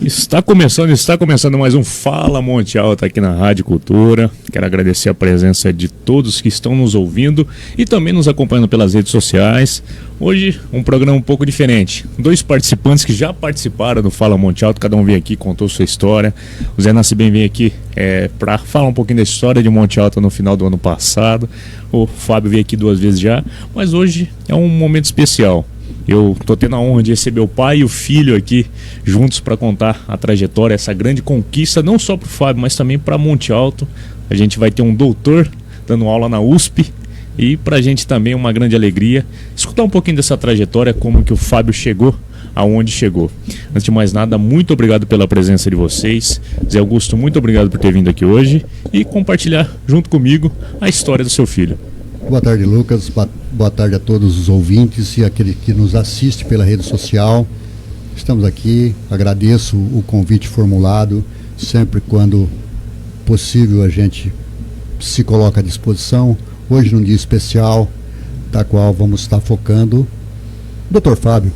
Está começando mais um Fala Monte Alto aqui na Rádio Cultura. Quero agradecer a presença de todos que estão nos ouvindo e também nos acompanhando pelas redes sociais. Hoje um programa um pouco diferente. 2 participantes que já participaram do Fala Monte Alto, cada um veio aqui, contou sua história. O Zé Nascimento veio aqui para falar um pouquinho da história de Monte Alto no final do ano passado. O Fábio veio aqui 2 vezes já, mas hoje é um momento especial. Eu tô tendo a honra de receber o pai e o filho aqui juntos para contar a trajetória, essa grande conquista, não só para o Fábio, mas também para Monte Alto. A gente vai ter um doutor dando aula na USP e para a gente também uma grande alegria escutar um pouquinho dessa trajetória, como que o Fábio chegou aonde chegou. Antes de mais nada, muito obrigado pela presença de vocês. Zé Augusto, muito obrigado por ter vindo aqui hoje e compartilhar junto comigo a história do seu filho. Boa tarde, Lucas. Boa tarde a todos os ouvintes e aquele que nos assiste pela rede social. Estamos aqui, agradeço o convite formulado. Sempre quando possível a gente se coloca à disposição. Hoje num dia especial, da qual vamos estar focando. Dr. Fábio.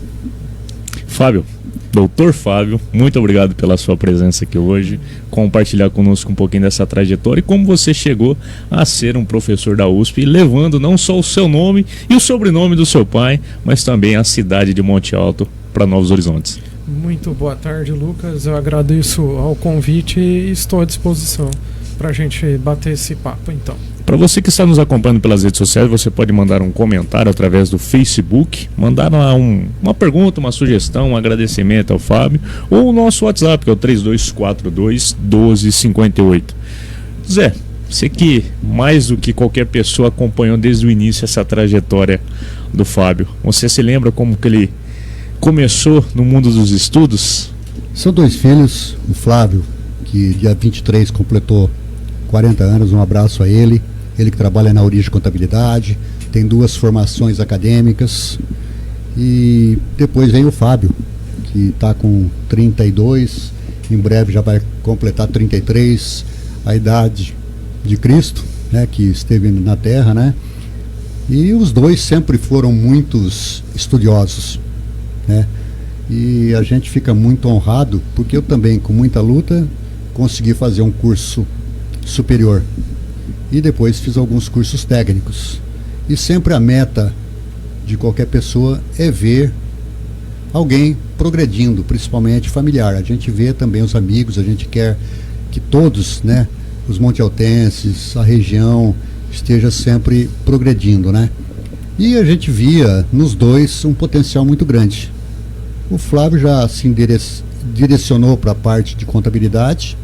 Doutor Fábio, muito obrigado pela sua presença aqui hoje, compartilhar conosco um pouquinho dessa trajetória e como você chegou a ser um professor da USP, levando não só o seu nome e o sobrenome do seu pai, mas também a cidade de Monte Alto para Novos Horizontes. Muito boa tarde, Lucas. Eu agradeço ao convite e estou à disposição para a gente bater esse papo, então. Para você que está nos acompanhando pelas redes sociais, você pode mandar um comentário através do Facebook, mandar uma pergunta, uma sugestão, um agradecimento ao Fábio, ou o nosso WhatsApp, que é o 3242-1258. Zé, você que mais do que qualquer pessoa acompanhou desde o início essa trajetória do Fábio, você se lembra como que ele começou no mundo dos estudos? São 2 filhos, o Flávio, que dia 23 completou 40 anos, um abraço a ele. Ele que trabalha na Origem Contabilidade, tem 2 formações acadêmicas. E depois vem o Fábio, que está com 32, em breve já vai completar 33, a idade de Cristo, né, que esteve na Terra, né? E os 2 sempre foram muitos estudiosos, né? E a gente fica muito honrado, porque eu também, com muita luta, consegui fazer um curso superior. E depois fiz alguns cursos técnicos. E sempre a meta de qualquer pessoa é ver alguém progredindo, principalmente familiar. A gente vê também os amigos, a gente quer que todos, né, os montealtenses, a região, esteja sempre progredindo, né? E a gente via nos 2 um potencial muito grande. O Flávio já se direcionou para a parte de contabilidade,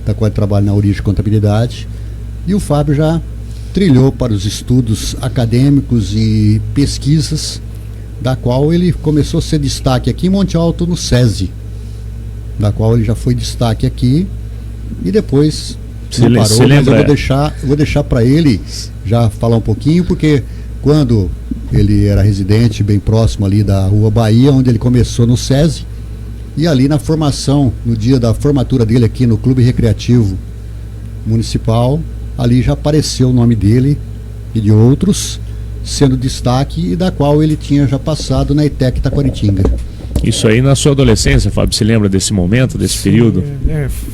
da qual ele trabalha na Origem Contabilidade. E o Fábio já trilhou para os estudos acadêmicos e pesquisas, da qual ele começou a ser destaque aqui em Monte Alto, no SESI, da qual ele já foi destaque aqui e depois não parou, mas eu vou deixar para ele já falar um pouquinho, porque quando ele era residente bem próximo ali da Rua Bahia, onde ele começou no SESI, e ali na formação, no dia da formatura dele aqui no Clube Recreativo Municipal, ali já apareceu o nome dele e de outros sendo destaque, e da qual ele tinha já passado na ETEC Taquaritinga. Isso aí na sua adolescência, Fábio, se lembra desse momento, desse período?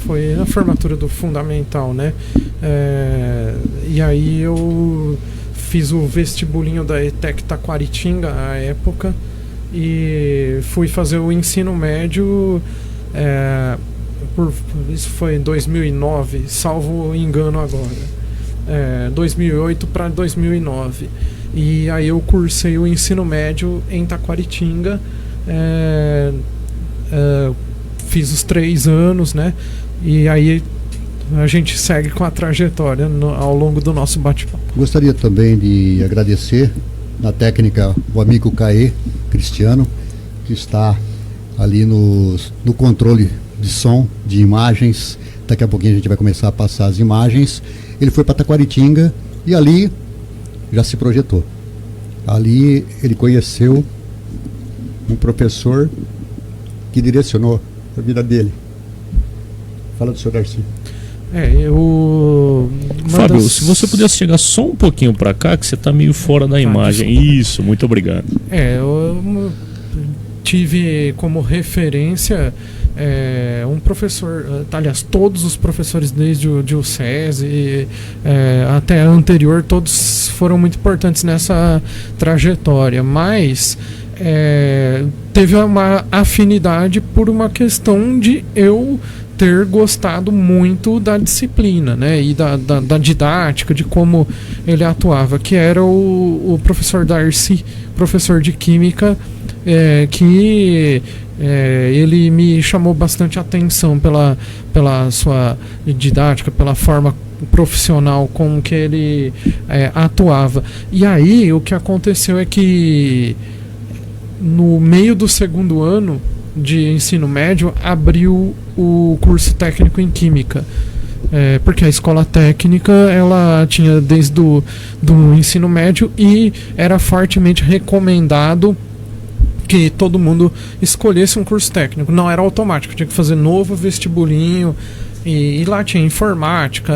Foi na formatura do fundamental, né? E aí eu fiz o vestibulinho da ETEC Taquaritinga à época e fui fazer o ensino médio, isso foi em 2009, salvo engano agora, 2008 para 2009. E aí eu cursei o ensino médio em Taquaritinga, fiz os 3 anos, né? E aí a gente segue com a trajetória ao longo do nosso bate-papo. Gostaria também de agradecer na técnica o amigo Caê Cristiano, que está ali no controle de som, de imagens. Daqui a pouquinho a gente vai começar a passar as imagens. Ele foi para Taquaritinga e ali já se projetou. Ali ele conheceu um professor que direcionou a vida dele. Fala do senhor Darcy. Fábio, se você pudesse chegar só um pouquinho para cá, que você está meio fora da imagem. Desculpa. Isso, muito obrigado. Eu tive como referência um professor, aliás, todos os professores desde o SESI até anterior, todos foram muito importantes nessa trajetória, mas teve uma afinidade por uma questão de eu ter gostado muito da disciplina, né, e da didática, de como ele atuava, que era o professor Darcy, professor de Química, que ele me chamou bastante atenção pela sua didática, pela forma profissional com que ele atuava. E aí o que aconteceu é que no meio do segundo ano de ensino médio abriu o curso técnico em Química, porque a escola técnica ela tinha desde do ensino médio e era fortemente recomendado que todo mundo escolhesse um curso técnico. Não era automático, tinha que fazer novo vestibulinho. E lá tinha informática,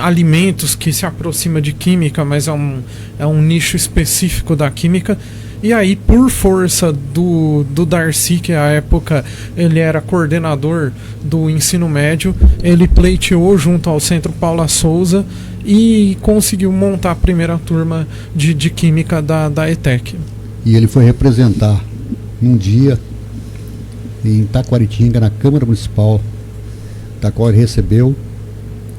alimentos, que se aproxima de química, mas é um nicho específico da química. E aí, por força do Darcy, que à época ele era coordenador do ensino médio, ele pleiteou junto ao Centro Paula Souza e conseguiu montar a primeira turma de química da ETEC. E ele foi representar um dia em Taquaritinga, na Câmara Municipal, da qual ele recebeu,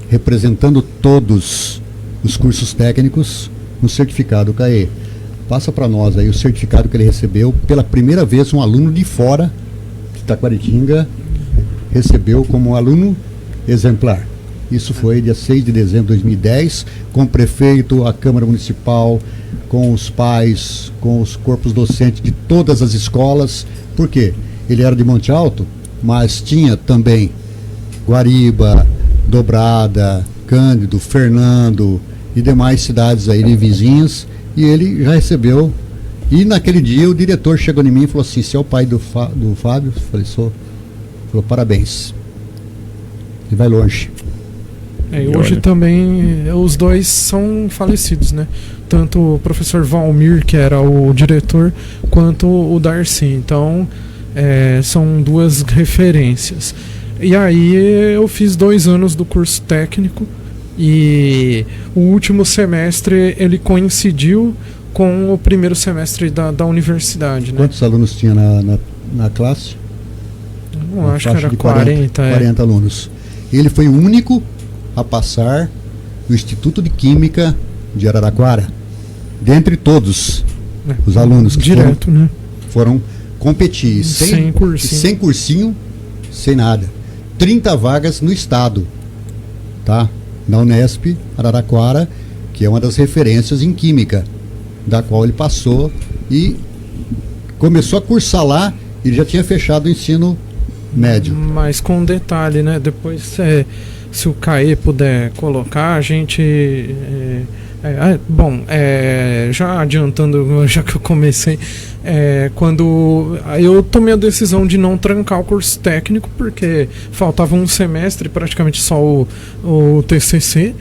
representando todos os cursos técnicos, um certificado. Caê, passa para nós aí o certificado que ele recebeu. Pela primeira vez, um aluno de fora de Taquaritinga recebeu como aluno exemplar. Isso foi dia 6 de dezembro de 2010, com o prefeito, a Câmara Municipal, com os pais, com os corpos docentes de todas as escolas. Por quê? Ele era de Monte Alto, mas tinha também Guariba, Dobrada, Cândido, Fernando e demais cidades aí vizinhas, e ele já recebeu. E naquele dia o diretor chegou em mim e falou assim: "Você é o pai do Fábio?" Eu falei: "Sou." Falou: "Parabéns." E vai longe. E hoje também os dois são falecidos, né? Tanto o professor Valmir, que era o diretor, quanto o Darcy. Então são duas referências. E aí eu fiz 2 anos do curso técnico, e o último semestre ele coincidiu com o primeiro semestre da universidade, né? Quantos alunos tinha na classe? Não, acho que era 40 alunos. Ele foi o único a passar no Instituto de Química de Araraquara, dentre todos os alunos que direto, foram competir sem cursinho, sem nada. 30 vagas no estado, tá? Na Unesp Araraquara, que é uma das referências em química, da qual ele passou e começou a cursar lá. Ele já tinha fechado o ensino médio. Mas com um detalhe, né? Depois, se o Caê puder colocar, a gente... já adiantando, já que eu comecei, quando eu tomei a decisão de não trancar o curso técnico, porque faltava um semestre, praticamente só o TCC,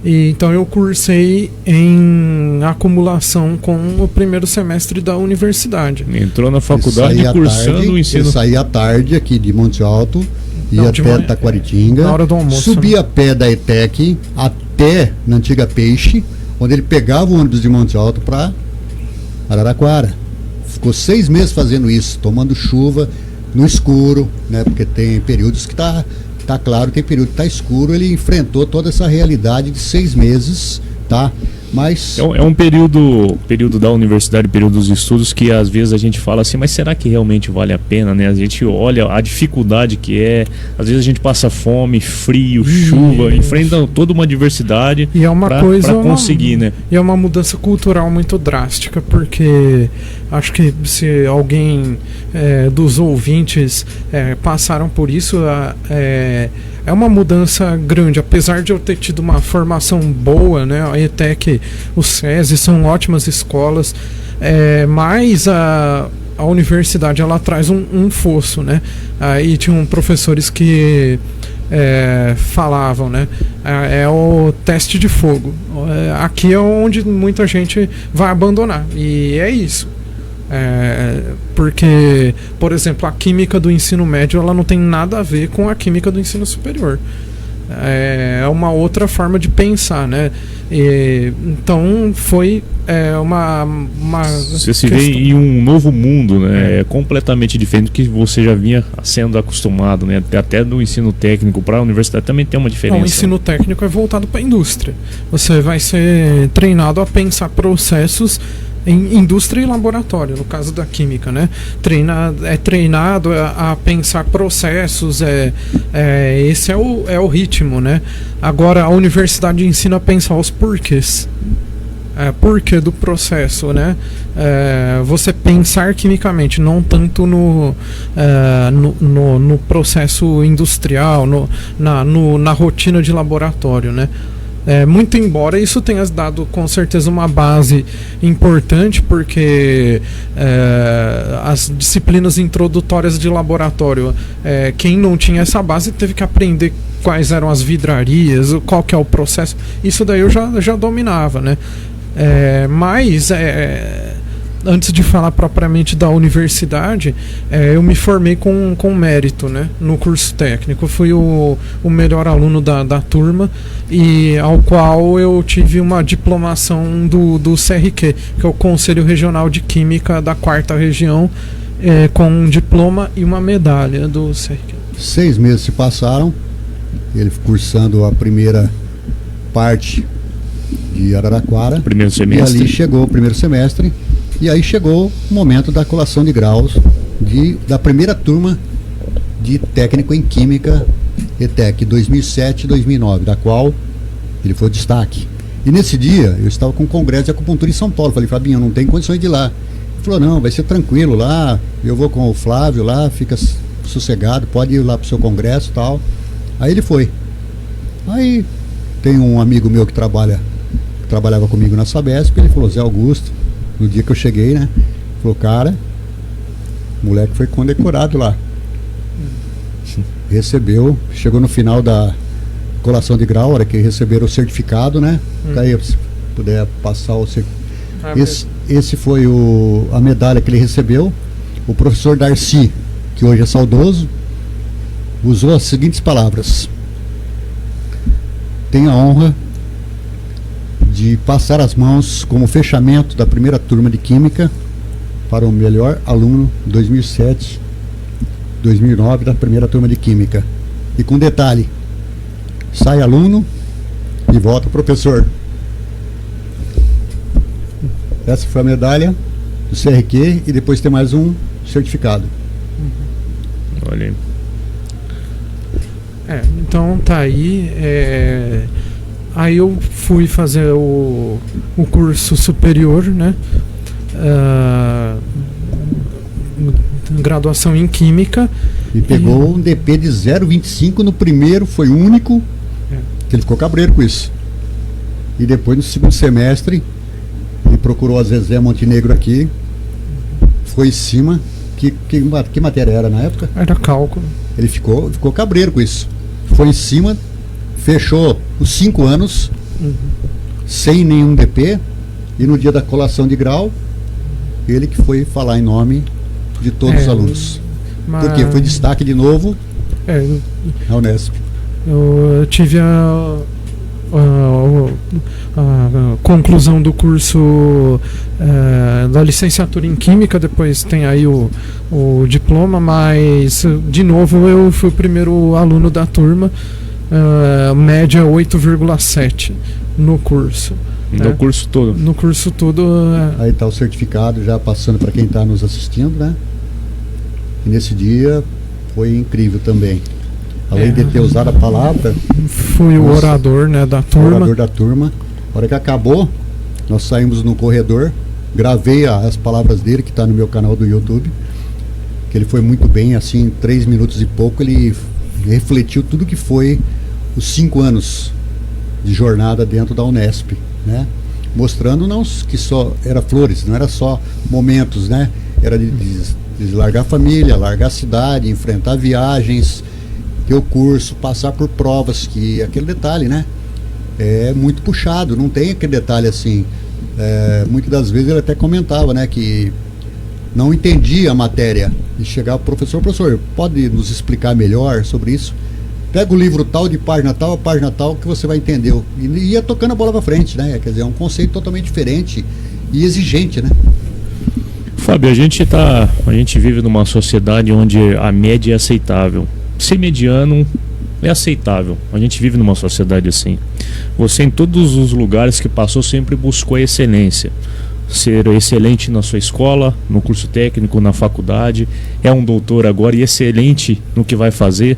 e então eu cursei em acumulação com o primeiro semestre da universidade. Entrou na faculdade cursando o ensino. Eu saí à tarde aqui de Monte Alto, ia até Taquaritinga, na hora do almoço, subia a pé da ETEC até na antiga Peixe, onde ele pegava o ônibus de Monte Alto para Araraquara. Ficou 6 meses fazendo isso, tomando chuva no escuro, né? Porque tem períodos que tá claro, tem período que tá escuro. Ele enfrentou toda essa realidade de 6 meses, tá? Mas é um período da universidade, período dos estudos, que às vezes a gente fala assim, mas será que realmente vale a pena, né? A gente olha a dificuldade que às vezes a gente passa fome, frio, chuva, enfrenta toda uma diversidade e é uma coisa para conseguir, né? E é uma mudança cultural muito drástica, porque acho que se alguém dos ouvintes passaram por isso, é uma mudança grande. Apesar de eu ter tido uma formação boa, né? A ETEC, o SESI são ótimas escolas, mas a universidade ela traz um fosso, né? Aí tinham professores que falavam, né? É o teste de fogo. Aqui é onde muita gente vai abandonar. E é isso. Porque, por exemplo, a química do ensino médio ela não tem nada a ver com a química do ensino superior. É uma outra forma de pensar, né? Então foi uma você se vê em um novo mundo, né? É completamente diferente do que você já vinha sendo acostumado, né? Até do ensino técnico para a universidade também tem uma diferença. O ensino técnico é voltado para a indústria. Você vai ser treinado a pensar processos em indústria e laboratório, no caso da química, né? Treinado a pensar processos, esse é o ritmo, né? Agora a universidade ensina a pensar os porquês. Porquê do processo, né? Você pensar quimicamente, não tanto no processo industrial, na rotina de laboratório, né? Muito embora isso tenha dado com certeza uma base importante, porque as disciplinas introdutórias de laboratório, quem não tinha essa base teve que aprender quais eram as vidrarias, qual que é o processo. Isso daí eu já dominava, né? Mas antes de falar propriamente da universidade, eu me formei com mérito, né, no curso técnico. Eu fui o melhor aluno da turma, e ao qual eu tive uma diplomação do CRQ, que é o Conselho Regional de Química da 4ª Região, com um diploma e uma medalha do CRQ. 6 meses se passaram, ele cursando a primeira parte de Araraquara. Primeiro semestre. E ali chegou o primeiro semestre. E aí chegou o momento da colação de graus da primeira turma de técnico em Química ETEC 2007-2009, da qual ele foi destaque. E nesse dia eu estava com um congresso de acupuntura em São Paulo. Falei, Fabinho, não tem condições de ir lá. Ele falou, não, vai ser tranquilo lá, eu vou com o Flávio lá, fica sossegado, pode ir lá pro seu congresso e tal. Aí ele foi. Aí tem um amigo meu que trabalhava comigo na Sabesp, ele falou, Zé Augusto, no dia que eu cheguei, né? Falou, cara, o moleque foi condecorado lá. Recebeu, chegou no final da colação de grau, a hora que receberam o certificado, né? Aí, se puder passar o certificado. Esse foi a medalha que ele recebeu. O professor Darcy, que hoje é saudoso, usou as seguintes palavras: tenho a honra de passar as mãos como fechamento da primeira turma de Química para o melhor aluno 2007-2009 da primeira turma de Química. E com detalhe, sai aluno e volta professor. Essa foi a medalha do CRQ, e depois tem mais um certificado. Olha aí. Então tá aí. Aí eu fui fazer o curso superior, né? Graduação em Química. E pegou um DP de 0,25 no primeiro, foi o único, que ele ficou cabreiro com isso. E depois no segundo semestre, ele procurou a Zezé Montenegro aqui, foi em cima. Que matéria era na época? Era cálculo. Ele ficou cabreiro com isso. Foi em cima, fechou os 5 anos, sem nenhum DP, e no dia da colação de grau, ele que foi falar em nome de todos os alunos. Porque foi destaque de novo na Unesp. Eu tive a conclusão do curso da licenciatura em Química, depois tem aí o diploma, mas de novo eu fui o primeiro aluno da turma. Média 8,7 no curso. No curso todo? No curso todo. Aí está o certificado já passando para quem está nos assistindo, né? E nesse dia foi incrível também. Além de ter usado a palavra, fui o orador, né, da turma. Orador da turma. A hora que acabou, nós saímos no corredor, gravei as palavras dele, que está no meu canal do YouTube, que ele foi muito bem, assim, em 3 minutos e pouco, ele refletiu tudo que foi os 5 anos de jornada dentro da Unesp, né? Mostrando não que só era flores, não era só momentos, né? Era de largar a família, largar a cidade, enfrentar viagens, ter o curso, passar por provas, que aquele detalhe, né? É muito puxado, não tem aquele detalhe assim. Muitas das vezes ele até comentava, né, que não entendia a matéria e chegava o professor, pode nos explicar melhor sobre isso? Pega o livro tal, de página tal a página tal, que você vai entender. E ia tocando a bola para frente, né? Quer dizer, é um conceito totalmente diferente e exigente, né? Fábio, a gente vive numa sociedade onde a média é aceitável. Ser mediano é aceitável. A gente vive numa sociedade assim. Você, em todos os lugares que passou, sempre buscou a excelência. Ser excelente na sua escola, no curso técnico, na faculdade. É um doutor agora e excelente no que vai fazer.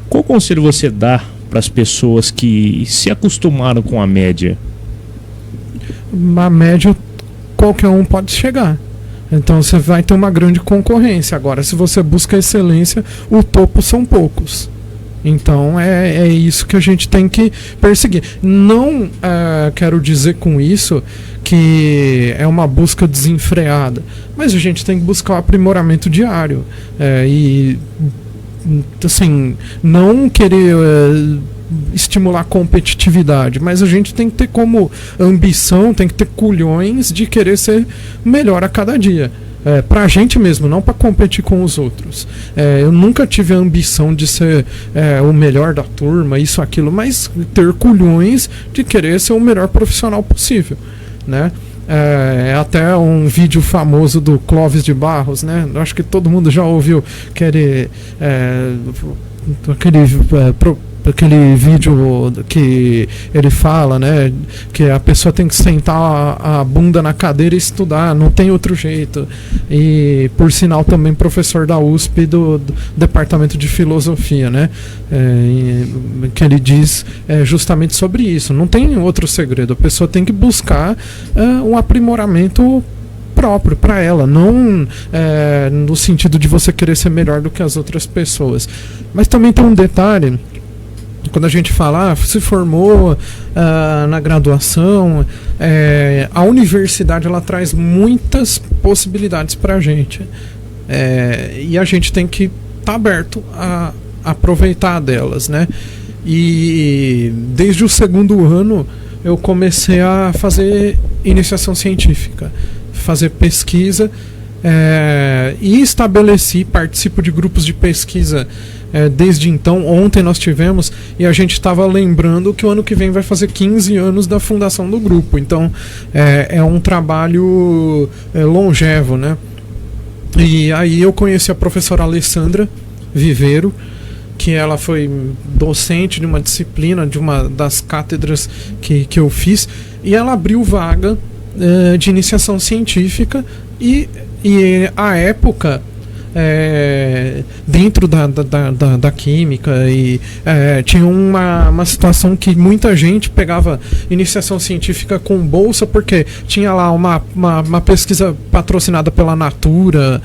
Qual conselho você dá para as pessoas que se acostumaram com a média? A média, qualquer um pode chegar. Então você vai ter uma grande concorrência. Agora, se você busca excelência, o topo são poucos. Então é isso que a gente tem que perseguir. Não quero dizer com isso que é uma busca desenfreada, mas a gente tem que buscar o aprimoramento diário. E assim, não querer estimular a competitividade, mas a gente tem que ter como ambição, tem que ter culhões de querer ser melhor a cada dia. Pra gente mesmo, não para competir com os outros. Eu nunca tive a ambição de ser o melhor da turma, isso, aquilo, mas ter culhões de querer ser o melhor profissional possível, né? Até um vídeo famoso do Clóvis de Barros, né? Acho que todo mundo já ouviu aquele vídeo que ele fala, né, que a pessoa tem que sentar a bunda na cadeira e estudar, não tem outro jeito. E por sinal também professor da USP do departamento de filosofia, né, que ele diz justamente sobre isso. Não tem outro segredo, a pessoa tem que buscar um aprimoramento próprio para ela, não no sentido de você querer ser melhor do que as outras pessoas. Mas também tem um detalhe. Quando a gente fala, se formou na graduação, a universidade ela traz muitas possibilidades para a gente. E a gente tem que estar aberto a aproveitar delas, né? E desde o segundo ano eu comecei a fazer iniciação científica, fazer pesquisa, e participo de grupos de pesquisa. Desde então, ontem nós tivemos, e a gente estava lembrando que o ano que vem vai fazer 15 anos da fundação do grupo. Então é um trabalho longevo, né? E aí eu conheci a professora Alessandra Viveiro, que ela foi docente de uma disciplina, de uma das cátedras que eu fiz, e ela abriu vaga de iniciação científica e à época, dentro da química, e tinha uma situação que muita gente pegava iniciação científica com bolsa, porque tinha lá uma pesquisa patrocinada pela Natura,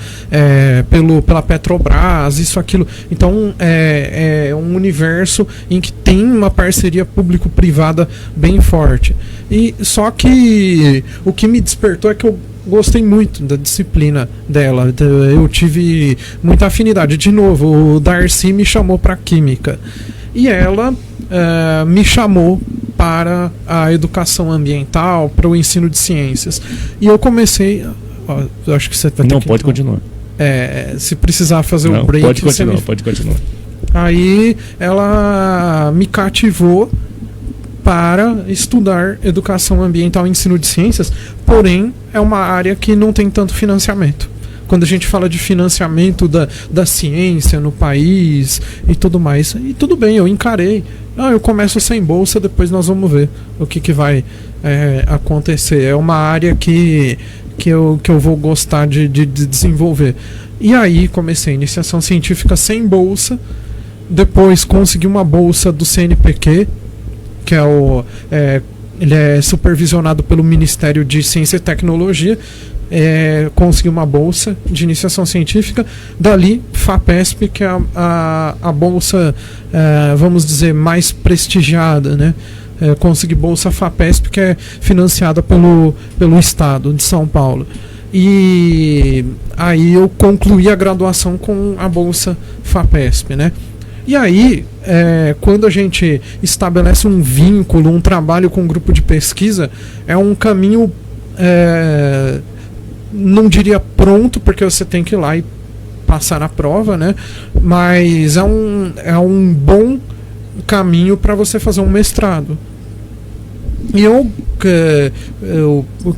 pela Petrobras, isso, aquilo. Então é um universo em que tem uma parceria público-privada bem forte. E só que o que me despertou é que eu gostei muito da disciplina dela. Eu tive muita afinidade. De novo, o Darcy me chamou para química e ela me chamou para a educação ambiental, para o ensino de ciências. E eu comecei. Eu acho que você tá. Não, pode continuar. Se precisar fazer um break. Pode continuar. Aí ela me cativou para estudar educação ambiental e ensino de ciências, porém é uma área que não tem tanto financiamento. Quando a gente fala de financiamento da ciência no país e tudo mais, e tudo bem, eu encarei. Eu começo sem bolsa, depois nós vamos ver o que vai acontecer. É uma área que eu vou gostar de desenvolver. E aí comecei iniciação científica sem bolsa, depois consegui uma bolsa do CNPq, que ele é supervisionado pelo Ministério de Ciência e Tecnologia. Consegui uma bolsa de iniciação científica. Dali, FAPESP, que é a bolsa, vamos dizer, mais prestigiada, né? Consegui bolsa FAPESP, que é financiada pelo Estado de São Paulo. E aí eu concluí a graduação com a bolsa FAPESP, né? E aí, quando a gente estabelece um vínculo, um trabalho com um grupo de pesquisa, é um caminho não diria pronto, porque você tem que ir lá e passar na prova, né? Mas é um bom caminho para você fazer um mestrado. E o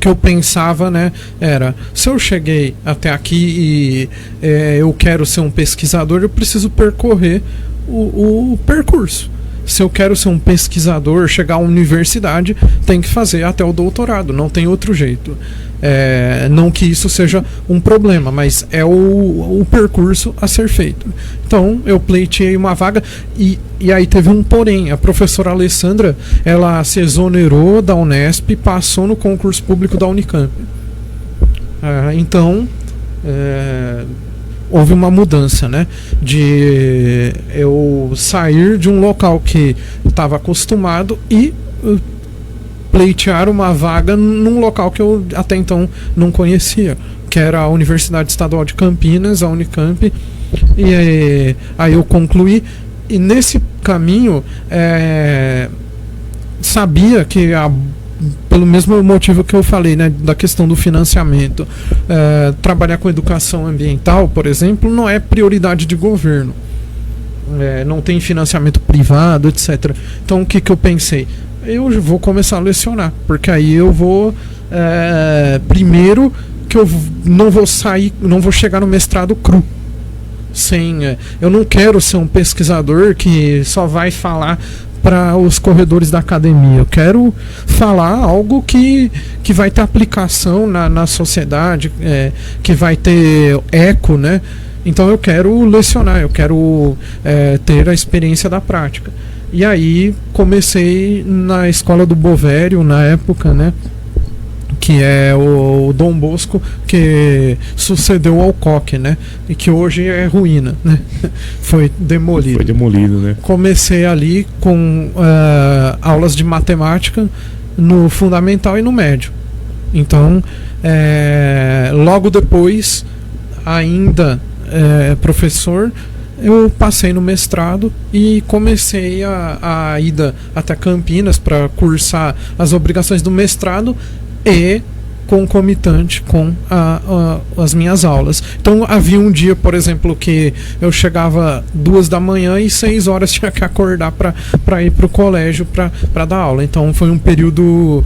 que eu pensava, né, era, se eu cheguei até aqui e eu quero ser um pesquisador, eu preciso percorrer o percurso. Se eu quero ser um pesquisador, chegar à universidade, tem que fazer até o doutorado, não tem outro jeito. Não que isso seja um problema, mas é o percurso a ser feito. Então eu pleiteei uma vaga e aí teve um porém. A professora Alessandra, ela se exonerou da Unesp e passou no concurso público da Unicamp. Então houve uma mudança, né? De eu sair de um local que estava acostumado e pleitear uma vaga num local que eu até então não conhecia, que era a Universidade Estadual de Campinas, a Unicamp. E aí eu concluí, e nesse caminho sabia que pelo mesmo motivo que eu falei, né, da questão do financiamento, trabalhar com educação ambiental, por exemplo, não é prioridade de governo, não tem financiamento privado, etc. Então o que eu pensei? Eu vou começar a lecionar, porque aí eu vou primeiro que eu não vou chegar no mestrado cru. Eu não quero ser um pesquisador que só vai falar para os corredores da academia. Eu quero falar algo que vai ter aplicação na sociedade, que vai ter eco, né? Então eu quero lecionar, eu quero ter a experiência da prática. E aí comecei na escola do Bovério, na época, né? Que é o Dom Bosco, que sucedeu ao Coque, né? E que hoje é ruína, né? Foi demolido. Foi demolido, né? Comecei ali com aulas de matemática no fundamental e no médio. Então, logo depois, ainda professor, eu passei no mestrado e comecei a ida até Campinas para cursar as obrigações do mestrado e concomitante com as minhas aulas. Então havia um dia, por exemplo, que eu chegava 2 da manhã e 6 horas tinha que acordar para ir para o colégio para dar aula. Então foi um período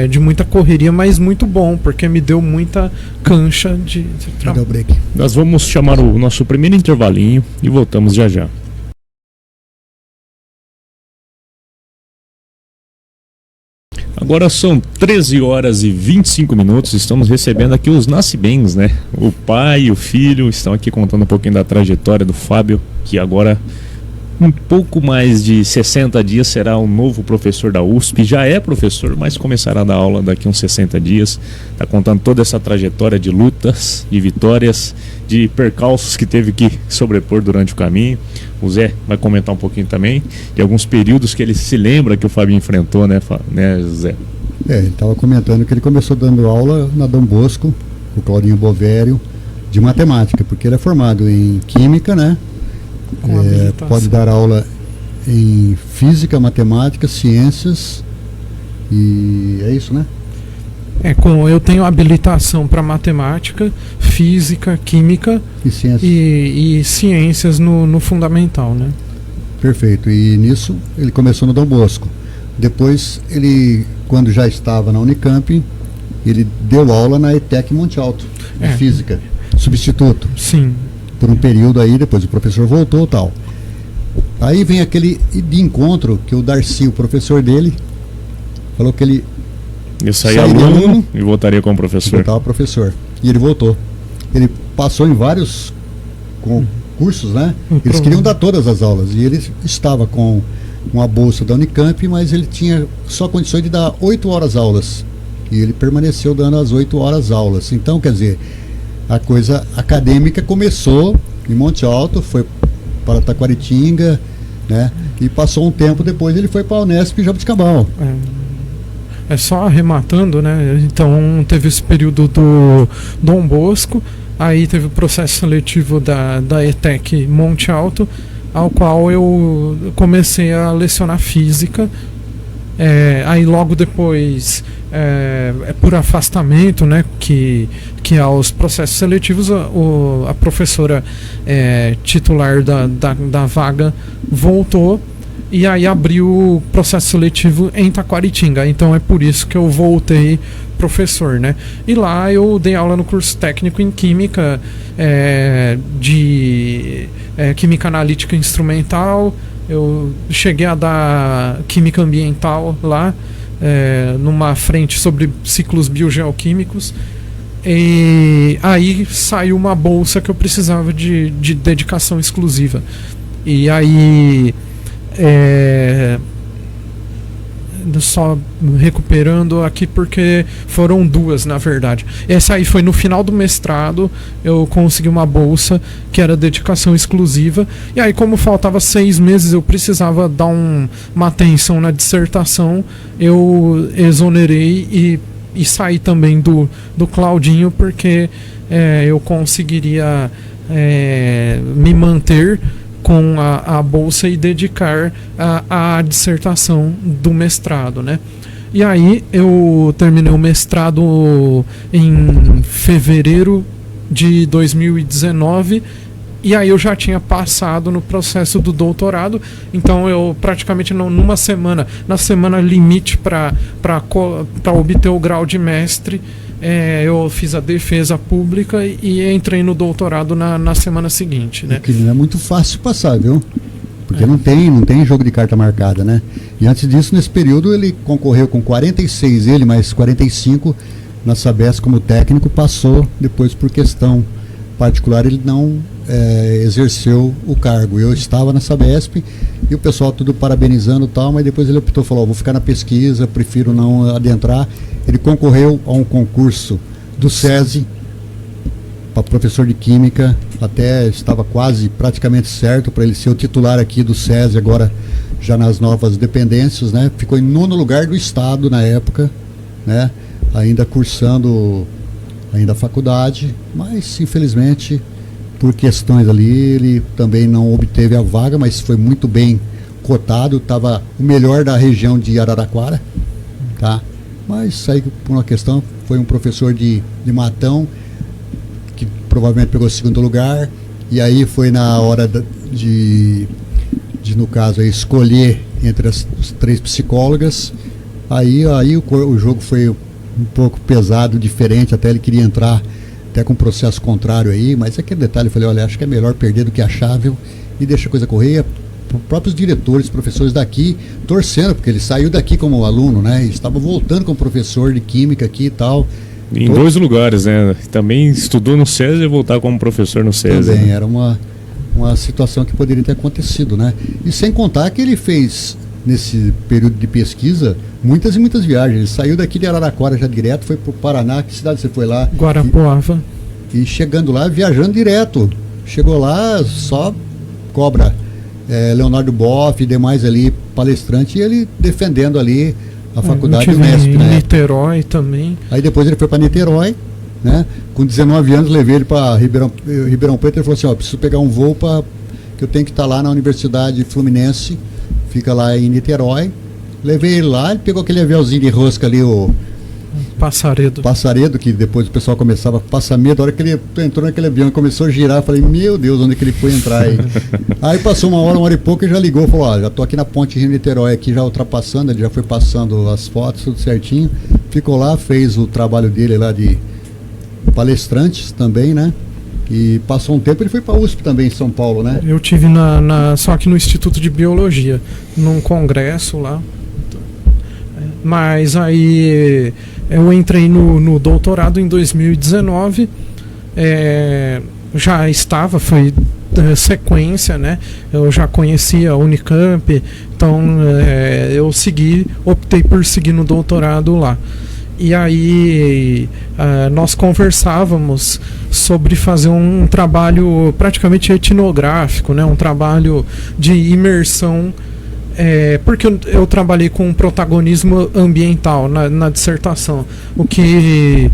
de muita correria, mas muito bom, porque me deu muita cancha de trabalho. Nós vamos chamar o nosso primeiro intervalinho e voltamos já já. Agora são 13 horas e 25 minutos, estamos recebendo aqui os Nascibens, né? O pai e o filho estão aqui contando um pouquinho da trajetória do Fábio, que agora, um pouco mais de 60 dias, será o novo professor da USP. Já é professor, mas começará a dar aula daqui a uns 60 dias. Está contando toda essa trajetória de lutas, de vitórias, de percalços que teve que sobrepor durante o caminho. O Zé vai comentar um pouquinho também de alguns períodos que ele se lembra que o Fábio enfrentou, né Zé? Ele estava comentando que ele começou dando aula na Dom Bosco, com o Claudinho Bovério, de matemática, porque ele é formado em química, né? Pode dar aula em física, matemática, ciências, e é isso, né? Eu tenho habilitação para matemática, física, química e ciências no fundamental, né? Perfeito. E nisso ele começou no Dom Bosco. Depois ele, quando já estava na Unicamp, ele deu aula na ETEC Monte Alto, de física, substituto. Sim. Por um período aí, depois o professor voltou e tal. Aí vem aquele de encontro que o Darcy, o professor dele, falou que ele saía aluno e voltaria como professor. Voltava professor. E ele voltou. Ele passou em vários concursos, né? Eles queriam dar todas as aulas. E ele estava com uma bolsa da Unicamp, mas ele tinha só condições de dar 8 horas aulas. E ele permaneceu dando as 8 horas aulas. Então, quer dizer, a coisa acadêmica começou em Monte Alto, foi para Taquaritinga, né? E passou um tempo depois ele foi para a Unesp Jaboticabal. Só arrematando, né? Então teve esse período do Dom Bosco, aí teve o processo seletivo da ETEC Monte Alto, ao qual eu comecei a lecionar física. Aí logo depois por afastamento, né, que aos processos seletivos a professora titular da vaga voltou, e aí abriu o processo seletivo em Taquaritinga. Então é por isso que eu voltei professor, né? E lá eu dei aula no curso técnico em Química, de Química Analítica Instrumental. Eu cheguei a dar Química Ambiental lá, numa frente sobre ciclos biogeoquímicos. E aí saiu uma bolsa que eu precisava de dedicação exclusiva. E aí, só recuperando aqui, porque foram duas, na verdade. Essa aí foi no final do mestrado, eu consegui uma bolsa que era dedicação exclusiva, e aí como faltava 6 meses, eu precisava dar uma atenção na dissertação, eu exonerei e saí também do Claudinho, porque eu conseguiria me manter com a bolsa e dedicar a dissertação do mestrado, né? E aí eu terminei o mestrado em fevereiro de 2019, e aí eu já tinha passado no processo do doutorado, então eu praticamente na semana limite para obter o grau de mestre, eu fiz a defesa pública e entrei no doutorado na semana seguinte, né? Porque não é muito fácil passar, viu? Porque não tem jogo de carta marcada, né? E antes disso, nesse período, ele concorreu com 46, mais 45 na Sabesp como técnico, passou, depois por questão particular ele não exerceu o cargo. Eu estava na Sabesp e o pessoal tudo parabenizando e tal, mas depois ele optou, falou, vou ficar na pesquisa, prefiro não adentrar. Ele concorreu a um concurso do SESI para professor de Química, até estava praticamente certo para ele ser o titular aqui do SESI, agora já nas novas dependências, né? Ficou em 9º lugar do estado na época, né? Ainda cursando a faculdade, mas infelizmente por questões ali ele também não obteve a vaga, mas foi muito bem cotado, estava o melhor da região de Araraquara, tá? Mas aí por uma questão, foi um professor de Matão, que provavelmente pegou 2º lugar, e aí foi na hora de no caso, escolher entre as 3 psicólogas, aí o jogo foi um pouco pesado, diferente, até ele queria entrar até com um processo contrário aí, mas aquele detalhe, eu falei, olha, acho que é melhor perder do que achável e deixa a coisa correr. Os próprios diretores, professores daqui, torcendo, porque ele saiu daqui como aluno, né, e estava voltando como professor de Química aqui e tal. Em 2 lugares, né, também estudou no SESI e voltar como professor no SESI. Também, né? Era uma situação que poderia ter acontecido, né, e sem contar que ele fez, nesse período de pesquisa, muitas e muitas viagens. Ele saiu daqui de Araraquara já direto, foi para o Paraná. Que cidade você foi lá? Guarapuava. E chegando lá, viajando direto. Chegou lá, só cobra Leonardo Boff e demais ali, palestrante, e ele defendendo ali a faculdade do Unesp, né? Niterói também. Aí depois ele foi para Niterói, né? Com 19 anos, levei ele para Ribeirão Preto. Ele falou assim, preciso pegar um voo que eu tenho que estar lá na Universidade Fluminense, fica lá em Niterói. Levei ele lá, ele pegou aquele aviãozinho de rosca ali, o Passaredo, que depois o pessoal começava a passar medo. A hora que ele entrou naquele avião e começou a girar, eu falei, meu Deus, onde é que ele foi entrar aí? Aí passou uma hora e pouco e já ligou, falou, já tô aqui na ponte Rio-Niterói, aqui já ultrapassando, ele já foi passando as fotos, tudo certinho. Ficou lá, fez o trabalho dele lá de palestrantes também, né? E passou um tempo, ele foi para a USP também, em São Paulo, né? Eu tive só que no Instituto de Biologia, num congresso lá. Mas aí eu entrei no doutorado em 2019, já estava, foi sequência, né? Eu já conhecia a Unicamp, então eu optei por seguir no doutorado lá. E aí nós conversávamos sobre fazer um trabalho praticamente etnográfico, né? Um trabalho de imersão Porque eu trabalhei com protagonismo ambiental na dissertação. O que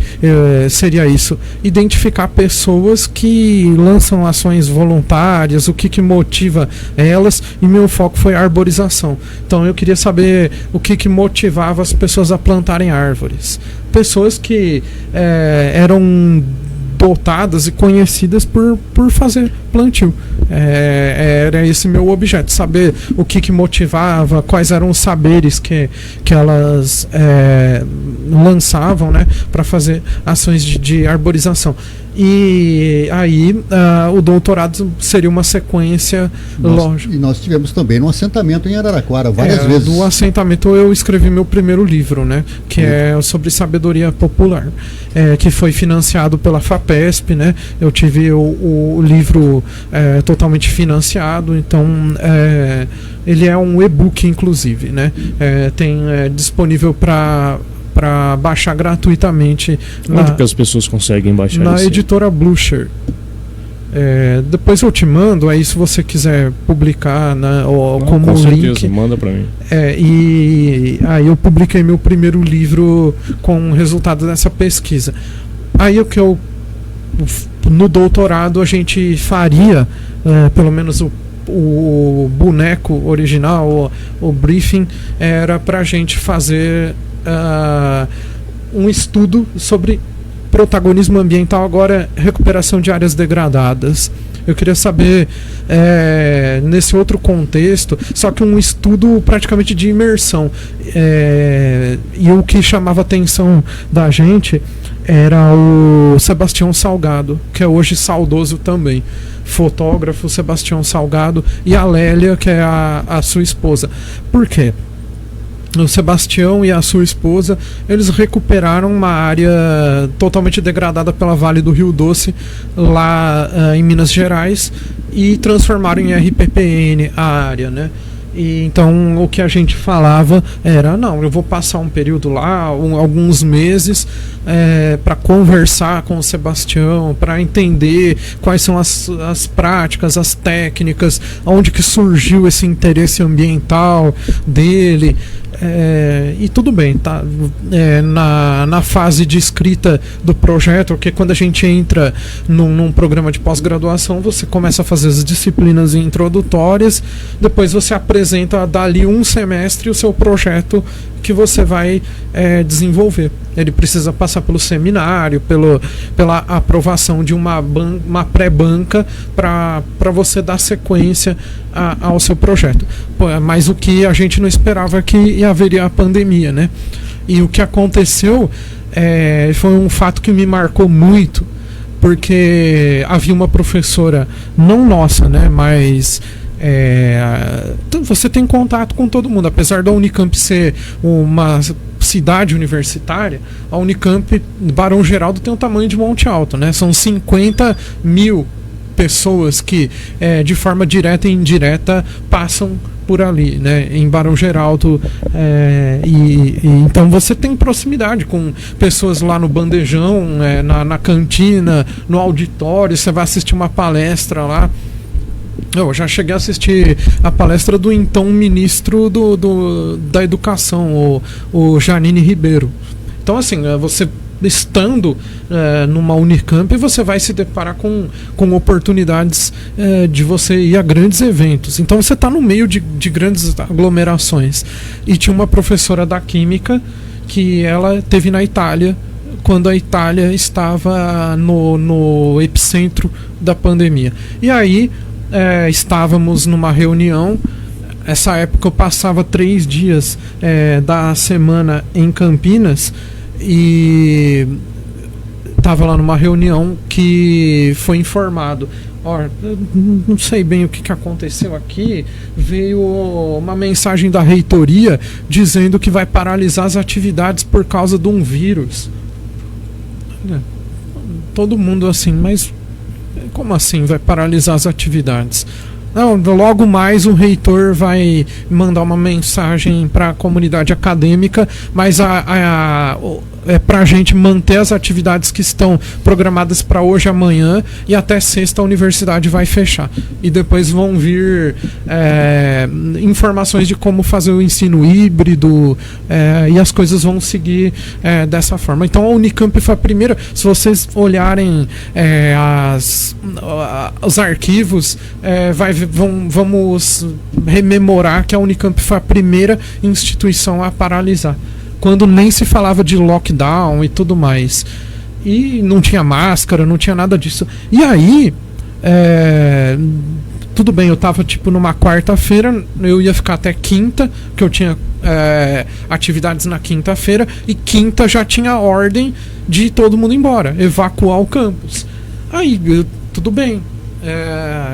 seria isso? Identificar pessoas que lançam ações voluntárias, o que motiva elas, e meu foco foi a arborização. Então eu queria saber o que motivava as pessoas a plantarem árvores. Pessoas que eram dotadas e conhecidas por fazer plantio. Era esse meu objeto, saber o que motivava, quais eram os saberes que elas lançavam, né, para fazer ações de arborização. E aí o doutorado seria uma sequência lógica. E nós tivemos também um assentamento em Araraquara várias vezes. Do assentamento eu escrevi meu primeiro livro, né, que é sobre sabedoria popular, que foi financiado pela FAPESP, né. Eu tive o livro totalmente financiado, então ele é um e-book, inclusive, né. Tem disponível para baixar gratuitamente. Onde que as pessoas conseguem baixar isso? Na editora Blucher. Depois eu te mando, aí se você quiser publicar, né, como com link. certeza, manda para mim. E aí eu publiquei meu primeiro livro com o resultado dessa pesquisa. Aí no doutorado a gente faria, pelo menos o boneco original, o briefing, era pra gente fazer um estudo sobre protagonismo ambiental, agora recuperação de áreas degradadas. Eu queria saber, nesse outro contexto, só que um estudo praticamente de imersão. E o que chamava a atenção da gente era o Sebastião Salgado, que é hoje saudoso também. Fotógrafo Sebastião Salgado, e a Lélia, que é a sua esposa. Por quê? O Sebastião e a sua esposa, eles recuperaram uma área totalmente degradada pela Vale do Rio Doce, lá em Minas Gerais, e transformaram em RPPN a área, né? E então o que a gente falava era, não, eu vou passar um período lá, alguns meses, para conversar com o Sebastião, para entender quais são as práticas, as técnicas, onde que surgiu esse interesse ambiental dele. E tudo bem, tá? Na fase de escrita do projeto, porque quando a gente entra num programa de pós-graduação, você começa a fazer as disciplinas introdutórias, depois você apresenta dali um semestre o seu projeto que você vai desenvolver. Ele precisa passar pelo seminário, pela aprovação de uma pré-banca para você dar sequência ao seu projeto. Mas o que a gente não esperava é que haveria a pandemia, né? E o que aconteceu foi um fato que me marcou muito, porque havia uma professora, não nossa, né, mas você tem contato com todo mundo, apesar da Unicamp ser uma cidade universitária, a Unicamp Barão Geraldo tem o tamanho de Monte Alto, né? São 50 mil pessoas que de forma direta e indireta passam por ali, né, em Barão Geraldo, então você tem proximidade com pessoas lá no bandejão, na cantina, no auditório, você vai assistir uma palestra lá. Eu já cheguei a assistir a palestra do então ministro da Educação, o Janine Ribeiro. Então, assim, você estando numa Unicamp, você vai se deparar com oportunidades de você ir a grandes eventos. Então, você está no meio de grandes aglomerações. E tinha uma professora da Química que ela teve na Itália, quando a Itália estava no epicentro da pandemia. E aí estávamos numa reunião. Essa época eu passava 3 dias da semana em Campinas e estava lá numa reunião que foi informado. Não sei bem o que aconteceu aqui. Veio uma mensagem da reitoria dizendo que vai paralisar as atividades por causa de um vírus. Todo mundo assim, mas como assim vai paralisar as atividades? Não, logo mais o reitor vai mandar uma mensagem para a comunidade acadêmica, mas para a gente manter as atividades que estão programadas para hoje e amanhã, e até sexta a universidade vai fechar. E depois vão vir informações de como fazer o ensino híbrido, e as coisas vão seguir dessa forma. Então a Unicamp foi a primeira. Se vocês olharem os arquivos, vamos rememorar que a Unicamp foi a primeira instituição a paralisar, quando nem se falava de lockdown e tudo mais. E não tinha máscara, não tinha nada disso. E aí, tudo bem, eu tava tipo numa quarta-feira, eu ia ficar até quinta, que eu tinha atividades na quinta-feira, e quinta já tinha ordem de todo mundo ir embora, evacuar o campus. Aí, tudo bem.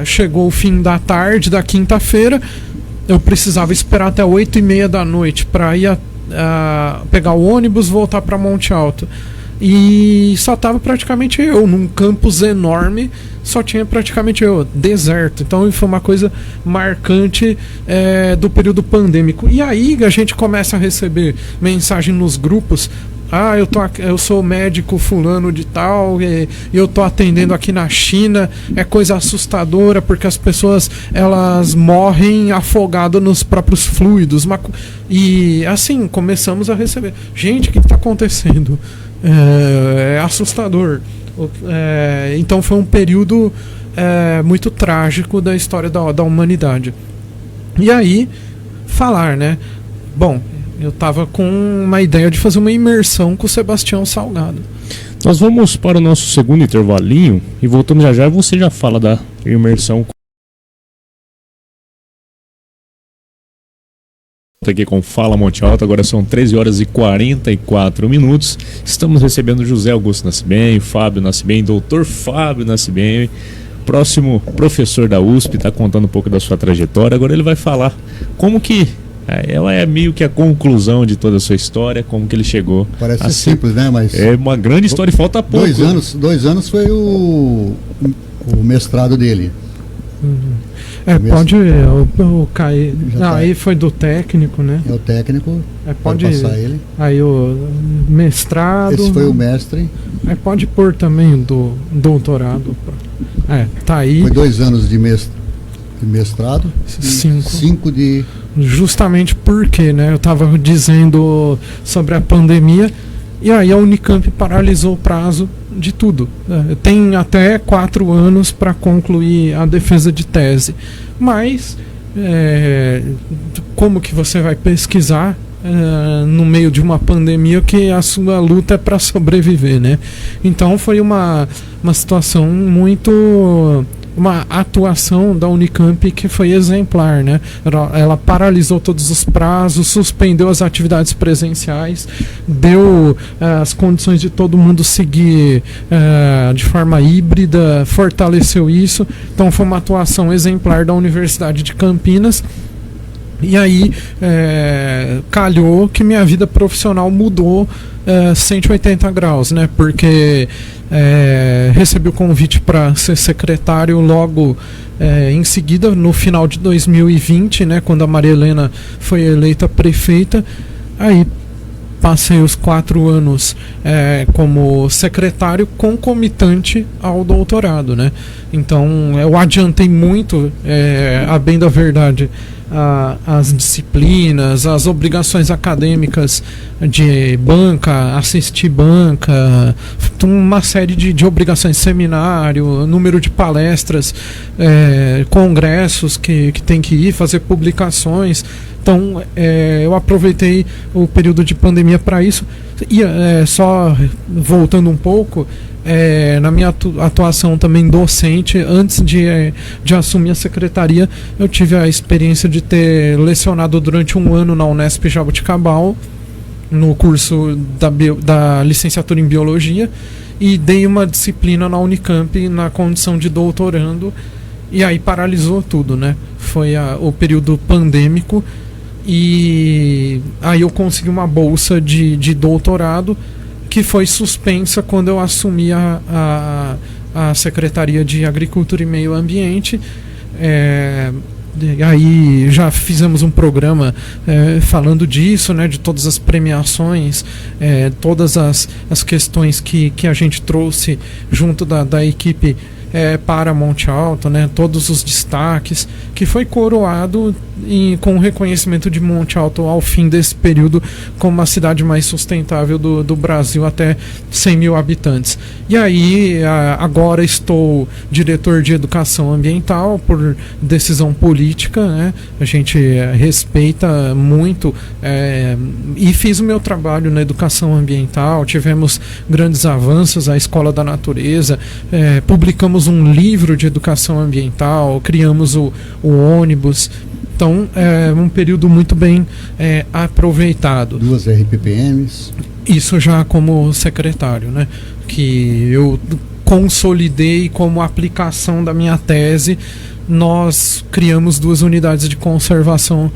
Chegou o fim da tarde da quinta-feira, eu precisava esperar até 8h30 da noite para ir pegar o ônibus, voltar para Monte Alto. E só tava praticamente eu, num campus enorme, só tinha praticamente eu, deserto. Então foi uma coisa marcante do período pandêmico. E aí a gente começa a receber mensagem nos grupos: eu sou médico fulano de tal, e eu tô atendendo aqui na China, é coisa assustadora porque as pessoas elas morrem afogadas nos próprios fluidos. E assim, começamos a receber: gente, o que está acontecendo? É assustador. Então foi um período muito trágico da história da humanidade. E aí, falar, né? Bom, eu tava com uma ideia de fazer uma imersão com o Sebastião Salgado. Nós vamos para o nosso segundo intervalinho e voltando já já você já fala da imersão. Aqui com Fala Monte Alto, agora são 13h44. Estamos recebendo José Augusto Nascimento, Fábio Nascimento, Dr. Fábio Nascimento, próximo professor da USP, está contando um pouco da sua trajetória. Agora ele vai falar como que ela é meio que a conclusão de toda a sua história, como que ele chegou. Parece simples, né? Mas é uma grande história e falta pouco. 2 anos foi o mestrado dele. Uhum. Pode o Caio. Aí foi do técnico, né? É o técnico. Pode passar ele. Aí o mestrado. Esse foi o mestre. Pode pôr também do doutorado. Tá aí. Foi 2 anos de mestrado. 5 de. Justamente porque, né? Eu estava dizendo sobre a pandemia. E aí a Unicamp paralisou o prazo de tudo. Tem até 4 anos para concluir a defesa de tese. Mas como que você vai pesquisar no meio de uma pandemia que a sua luta é para sobreviver, né? Então foi uma situação muito... uma atuação da Unicamp que foi exemplar, né? Ela paralisou todos os prazos, suspendeu as atividades presenciais, deu as condições de todo mundo seguir de forma híbrida, fortaleceu isso. Então foi uma atuação exemplar da Universidade de Campinas. E aí calhou que minha vida profissional mudou 180 graus, né? Porque recebi o convite para ser secretário logo em seguida, no final de 2020, né? Quando a Maria Helena foi eleita prefeita. Aí passei os 4 anos como secretário concomitante ao doutorado, né? Então eu adiantei muito, a bem da verdade, as disciplinas, as obrigações acadêmicas de banca, assistir banca, uma série de obrigações, seminário, número de palestras, congressos que tem que ir, fazer publicações. Então eu aproveitei o período de pandemia para isso. E só voltando um pouco, na minha atuação também docente, antes de assumir a secretaria, eu tive a experiência de ter lecionado durante 1 ano na Unesp Jaboticabal, no curso da licenciatura em Biologia, e dei uma disciplina na Unicamp na condição de doutorando, e aí paralisou tudo, né? Foi o período pandêmico, e aí eu consegui uma bolsa de doutorado, que foi suspensa quando eu assumi a Secretaria de Agricultura e Meio Ambiente. E aí já fizemos um programa falando disso, né, de todas as premiações, todas as questões que a gente trouxe junto da equipe para Monte Alto, né, todos os destaques, que foi coroado com o reconhecimento de Monte Alto ao fim desse período como a cidade mais sustentável do Brasil, até 100 mil habitantes. E aí agora estou diretor de educação ambiental por decisão política, né? A gente respeita muito, e fiz o meu trabalho na educação ambiental. Tivemos grandes avanços, a Escola da Natureza, publicamos um livro de educação ambiental, criamos o ônibus. Então, é um período muito bem aproveitado. 2 RPPMs. Isso já como secretário, né? Que eu consolidei como aplicação da minha tese. Nós criamos 2 unidades de conservação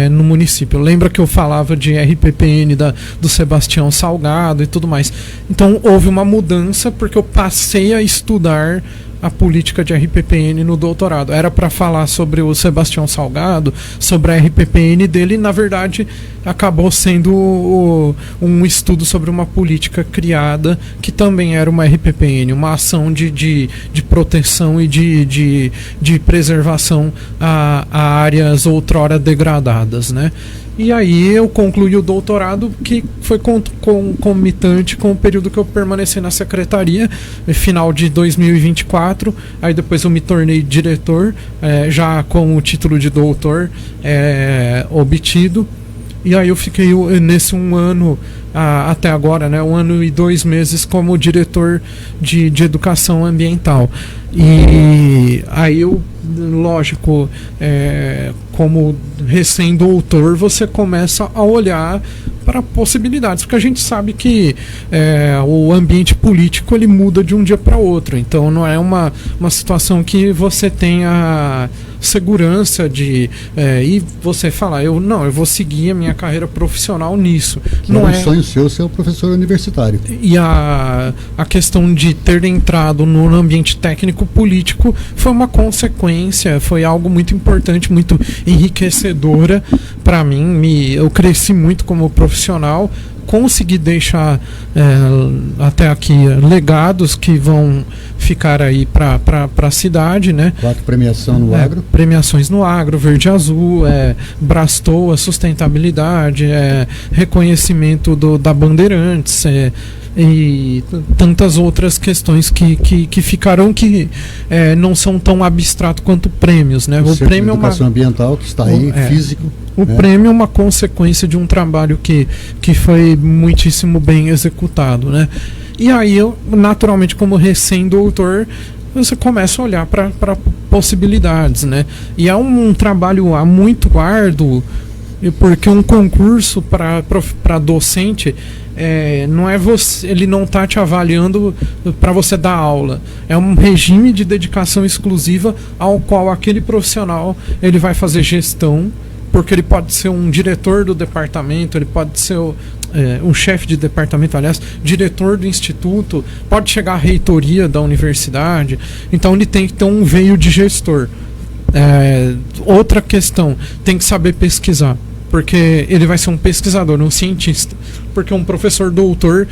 no município. Lembra que eu falava de RPPN do Sebastião Salgado e tudo mais. Então, houve uma mudança porque eu passei a estudar a política de RPPN no doutorado. Era para falar sobre o Sebastião Salgado, sobre a RPPN dele, e na verdade acabou sendo um estudo sobre uma política criada que também era uma RPPN, uma ação de proteção e de preservação a áreas outrora degradadas, né? E aí eu concluí o doutorado, que foi concomitante com o período que eu permaneci na secretaria, final de 2024. Aí depois eu me tornei diretor, já com o título de doutor obtido. E aí eu fiquei nesse 1 ano até agora, né, 1 ano e 2 meses como diretor de educação ambiental. E aí eu, lógico, como recém-doutor, você começa a olhar para possibilidades, porque a gente sabe que o ambiente político ele muda de um dia para outro, então não é uma situação que você tenha segurança de e você falar, eu vou seguir a minha carreira profissional nisso. Não é um sonho seu ser o professor universitário. E a questão de ter entrado no ambiente técnico político foi uma consequência, foi algo muito importante, muito enriquecedora para mim. Eu cresci muito como profissional, consegui deixar até aqui legados que vão ficar aí para a cidade, né? 4 premiações no agro. Premiações no agro, verde azul, Brastoa, sustentabilidade, reconhecimento da Bandeirantes, e tantas outras questões que ficarão, que não são tão abstrato quanto prêmios, né? O prêmio é educação ambiental que está aí, físico. O prêmio é uma consequência de um trabalho que foi muitíssimo bem executado, né? E aí eu, naturalmente, como recém-doutor, você começa a olhar para possibilidades, né? E é um trabalho muito árduo, porque um concurso para docente não é você, ele não está te avaliando para você dar aula. É um regime de dedicação exclusiva ao qual aquele profissional ele vai fazer gestão, porque ele pode ser um diretor do departamento, ele pode ser um chefe de departamento, aliás, diretor do instituto, pode chegar à reitoria da universidade. Então ele tem que ter um veio de gestor. Outra questão, tem que saber pesquisar, porque ele vai ser um pesquisador, um cientista. Porque um professor doutor,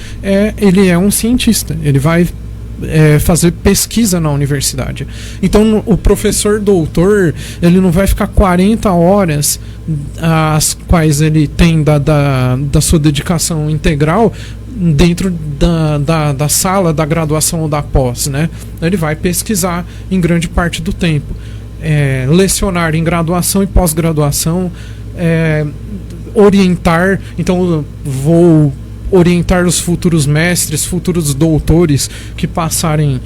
ele é um cientista, ele vai fazer pesquisa na universidade. Então o professor doutor, ele não vai ficar 40 horas, as quais ele tem da sua dedicação integral, dentro da sala da graduação ou da pós, né? Ele vai pesquisar em grande parte do tempo, lecionar em graduação e pós-graduação, orientar. Então eu vou orientar os futuros mestres, futuros doutores que passarem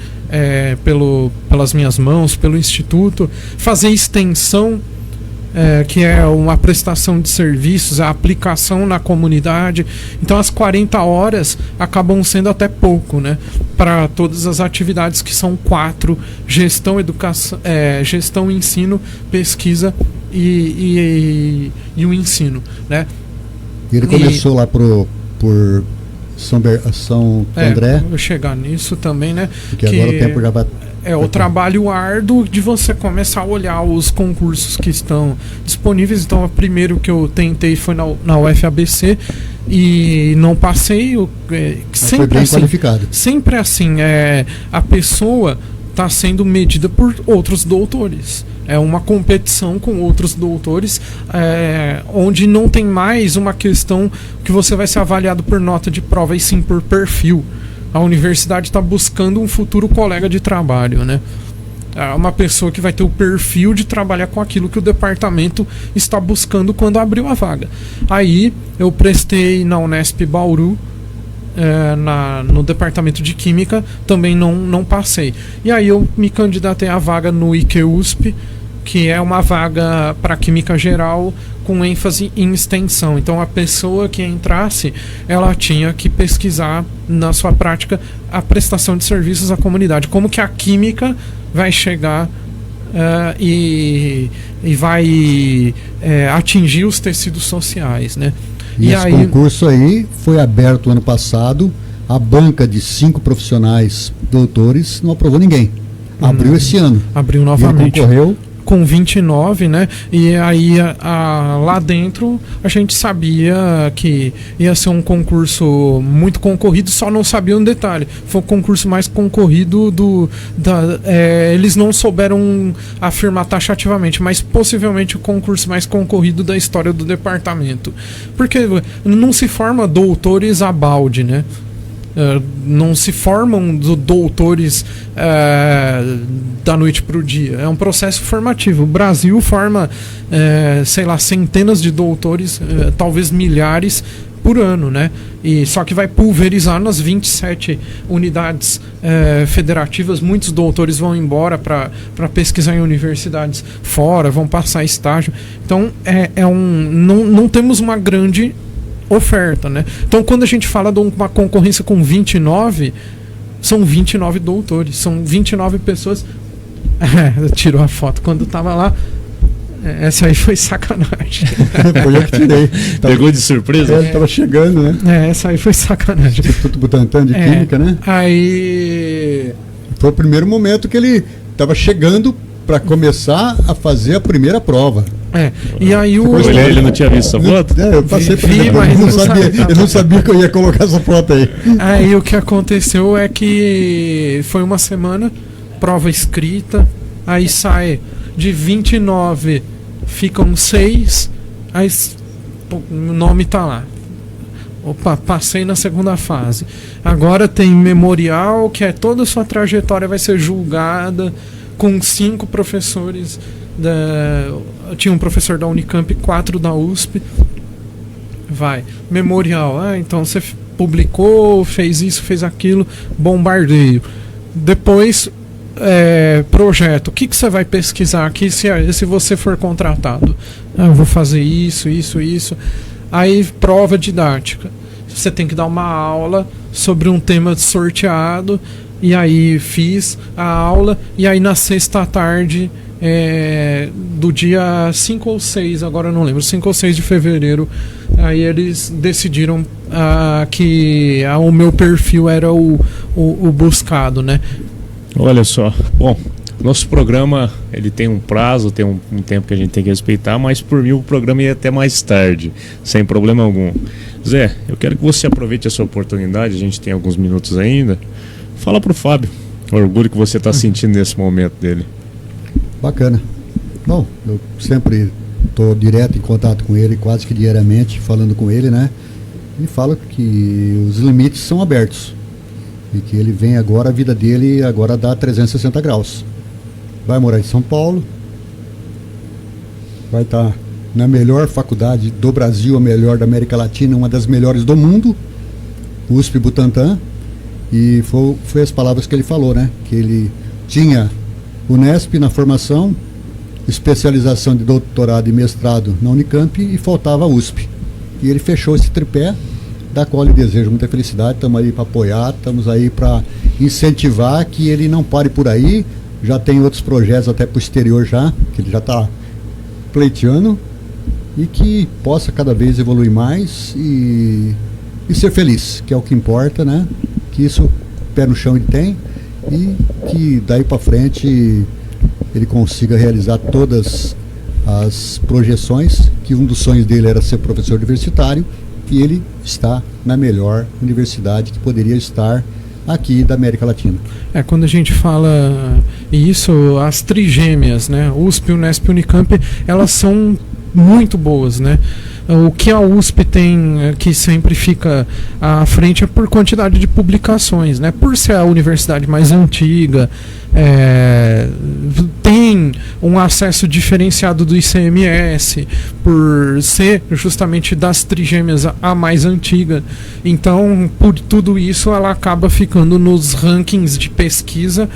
pelas minhas mãos, pelo instituto, fazer extensão, que é uma prestação de serviços, a aplicação na comunidade. Então as 40 horas acabam sendo até pouco, né, para todas as atividades, que são 4: gestão, educação, gestão, ensino, pesquisa e o ensino, né? E ele começou lá por São André. Eu chegar nisso também, né? Porque agora o tempo já vai É o trabalho árduo de você começar a olhar os concursos que estão disponíveis. Então, o primeiro que eu tentei foi na UFABC e não passei. Sempre foi bem assim, qualificado. sempre assim, a pessoa está sendo medida por outros doutores. É uma competição com outros doutores, onde não tem mais uma questão que você vai ser avaliado por nota de prova, e sim por perfil. A universidade está buscando um futuro colega de trabalho, né? Uma pessoa que vai ter o perfil de trabalhar com aquilo que o departamento está buscando quando abriu a vaga. Aí eu prestei na Unesp Bauru, no departamento de Química, também não passei. E aí eu me candidatei à vaga no IQUSP, que é uma vaga para Química Geral com ênfase em extensão. Então a pessoa que entrasse, ela tinha que pesquisar na sua prática a prestação de serviços à comunidade. Como que a química vai chegar e vai atingir os tecidos sociais, né? E esse concurso aí foi aberto ano passado. A banca de 5 profissionais doutores não aprovou ninguém. Abriu esse ano. Abriu novamente. E ele concorreu com 29, né? E aí lá dentro a gente sabia que ia ser um concurso muito concorrido, só não sabia um detalhe. Foi o concurso mais concorrido eles não souberam afirmar taxativamente, mas possivelmente o concurso mais concorrido da história do departamento. Porque não se forma doutores a balde, né? Não se formam doutores da noite para o dia. É um processo formativo. O Brasil forma, centenas de doutores, talvez milhares por ano, né? E só que vai pulverizar nas 27 unidades federativas. Muitos doutores vão embora para pesquisar em universidades fora, vão passar estágio. Então não temos uma grande oferta, né? Então, quando a gente fala de uma concorrência com 29, são 29 doutores, são 29 pessoas. Tirou a foto quando tava lá. Essa aí foi sacanagem. Foi eu que tirei. Pegou de surpresa? Tava chegando, né? Essa aí foi sacanagem. Instituto Butantan de Química, né? Aí foi o primeiro momento que ele tava chegando para começar a fazer a primeira prova. E aí ele não tinha visto essa foto? Eu passei por ele, mas eu não sabia que eu ia colocar essa foto aí. Aí o que aconteceu é que foi uma semana, prova escrita, aí sai de 29, ficam 6, aí o nome tá lá. Opa, passei na segunda fase. Agora tem memorial, que toda a sua trajetória vai ser julgada com 5 professores. Tinha um professor da Unicamp, 4 da USP. Memorial. Então você publicou, fez isso, fez aquilo, bombardeio. Depois, projeto. O que você vai pesquisar aqui se você for contratado? Eu vou fazer isso. Aí, prova didática. Você tem que dar uma aula sobre um tema sorteado. E aí fiz a aula. E aí na sexta à tarde, do dia 5 ou 6, agora eu não lembro, 5 ou 6 de fevereiro, aí eles decidiram que o meu perfil era o buscado, né? Olha só, bom, nosso programa ele tem um prazo, tem um tempo que a gente tem que respeitar, mas por mim o programa ia até mais tarde, sem problema algum. Zé, eu quero que você aproveite essa oportunidade, a gente tem alguns minutos ainda. Fala pro Fábio o orgulho que você está sentindo nesse momento dele. Bacana. Bom, eu sempre estou direto em contato com ele, quase que diariamente, falando com ele, né? E falo que os limites são abertos. E que ele vem agora, a vida dele agora dá 360 graus. Vai morar em São Paulo, vai estar na melhor faculdade do Brasil, a melhor da América Latina, uma das melhores do mundo, USP Butantan. E foi as palavras que ele falou, né? Que ele tinha Unesp na formação, especialização de doutorado e mestrado na Unicamp e faltava a USP. E ele fechou esse tripé, da qual lhe desejo muita felicidade. Estamos aí para apoiar, estamos aí para incentivar que ele não pare por aí. Já tem outros projetos até para o exterior já, que ele já está pleiteando, e que possa cada vez evoluir mais e ser feliz, que é o que importa, né? Que isso, pé no chão ele tem. e que daí para frente ele consiga realizar todas as projeções, que um dos sonhos dele era ser professor universitário, e ele está na melhor universidade que poderia estar aqui da América Latina. Quando a gente fala isso, as trigêmeas, né, USP, Unesp e Unicamp, elas são muito boas, né? O que a USP tem, que sempre fica à frente, é por quantidade de publicações, né? Por ser a universidade mais antiga, tem um acesso diferenciado do ICMS, por ser justamente das trigêmeas a mais antiga. Então, por tudo isso, ela acaba ficando nos rankings de pesquisa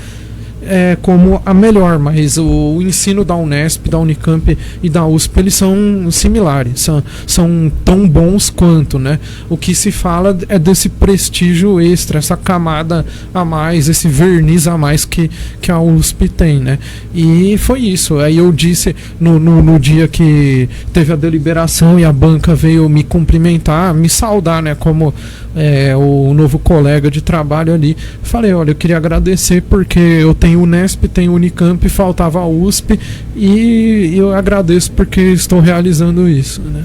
como a melhor, mas o ensino da Unesp, da Unicamp e da USP, eles são similares, são tão bons quanto, né? O que se fala é desse prestígio extra, essa camada a mais, esse verniz a mais que a USP tem, né? E foi isso. Aí eu disse no dia que teve a deliberação e a banca veio me cumprimentar, me saudar, né? Como o novo colega de trabalho ali. Falei, olha, eu queria agradecer porque eu tenho Unesp, tenho Unicamp, faltava a USP, e eu agradeço porque estou realizando isso, né?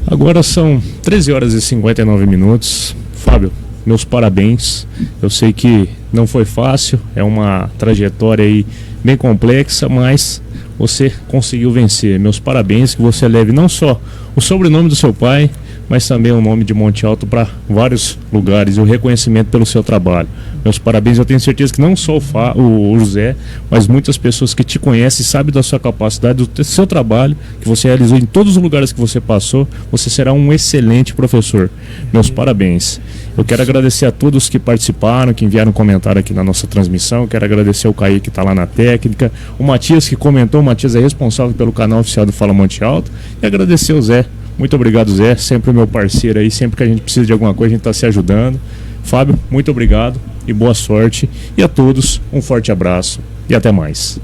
Agora são 13 horas e 59 minutos. Fábio, meus parabéns. Eu sei que não foi fácil, é uma trajetória aí bem complexa, mas você conseguiu vencer. Meus parabéns, que você leve não só o sobrenome do seu pai, mas também o nome de Monte Alto para vários lugares e o reconhecimento pelo seu trabalho. Meus parabéns, eu tenho certeza que não só o José, mas muitas pessoas que te conhecem, sabem da sua capacidade, do seu trabalho, que você realizou em todos os lugares que você passou, você será um excelente professor. Meus parabéns. Eu quero agradecer a todos que participaram, que enviaram comentário aqui na nossa transmissão. Eu quero agradecer ao Caí, que está lá na técnica, o Matias, que comentou. O Matias é responsável pelo canal oficial do Fala Monte Alto, e agradecer o Zé. Muito obrigado, Zé, sempre o meu parceiro aí, sempre que a gente precisa de alguma coisa a gente está se ajudando. Fábio, muito obrigado e boa sorte, e a todos um forte abraço e até mais.